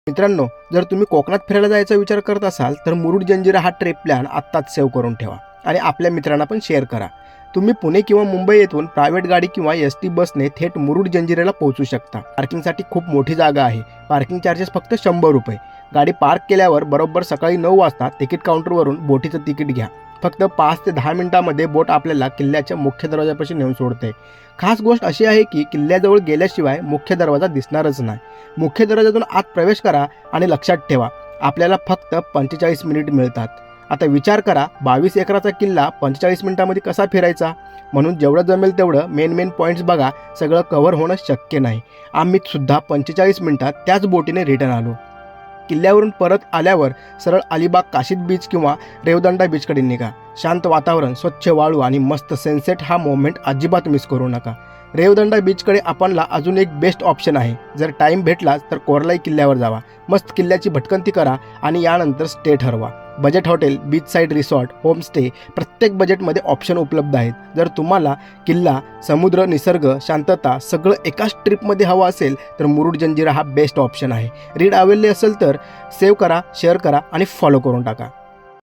मित्रांनो, जर तुम्ही कोकणात फिरायला जायचा विचार करत असाल तर मुरुड जंजिरा हा ट्रिप प्लॅन आत्ताच सेव्ह करून ठेवा आणि आपल्या मित्रांना पण शेअर करा. तुम्ही पुणे किंवा मुंबई येथून प्रायव्हेट गाडी किंवा एस.टी बसने थेट मुरुड जंजिऱ्याला पोहोचू शकता. पार्किंगसाठी खूप मोठी जागा आहे. पार्किंग चार्जेस फक्त 100 रुपये. गाडी पार्क केल्यावर बरोबर सकाळी 9 वाजता तिकीट काउंटरवरून बोटीचं तिकीट घ्या. फक्त 5 ते 10 मिनिटांमध्ये बोट आपल्याला किल्ल्याच्या मुख्य दरवाजापाशी नेऊन सोडते. खास गोष्ट अशी आहे की किल्ल्याजवळ गेल्याशिवाय मुख्य दरवाजा दिसणारच नाही. मुख्य दरवाजातून आत प्रवेश करा आणि लक्षात ठेवा, आपल्याला फक्त 45 मिनिट मिळतात. आता विचार करा, 22 एकराचा किल्ला 45 मिनिटांमध्ये कसा फिरायचा? म्हणून जेवढं जमेल तेवढं मेन पॉईंट्स बघा. सगळं कव्हर होणं शक्य नाही. आम्ही सुद्धा 45 मिनिटात त्याच बोटीने रिटर्न आलो. किल्ल्यावरून परत आल्यावर सरळ अलिबाग काशीद बीच किंवा रेवदंडा बीचकडे निघा. शांत वातावरण, स्वच्छ वाळू आणि मस्त सनसेट हा मोमेंट अजिबात मिस करू नका. रेवदंडा बीचकडे आपणला अजून एक बेस्ट ऑप्शन आहे. जर टाईम भेटलाच तर कोरलाई किल्ल्यावर जावा. मस्त किल्ल्याची भटकंती करा आणि यानंतर स्टे ठरवा. Budget hotel, beach side resort, homestay प्रत्येक बजेटमध्ये ऑप्शन उपलब्ध आहेत. जर तुम्हाला किल्ला, समुद्र, निसर्ग, शांतता सगळं एकाच ट्रिपमध्ये हवं असेल तर मुरुड जंजिरा हा बेस्ट ऑप्शन आहे. रीड आवडले असेल तर सेव्ह करा, शेअर करा आणि फॉलो करून टाका.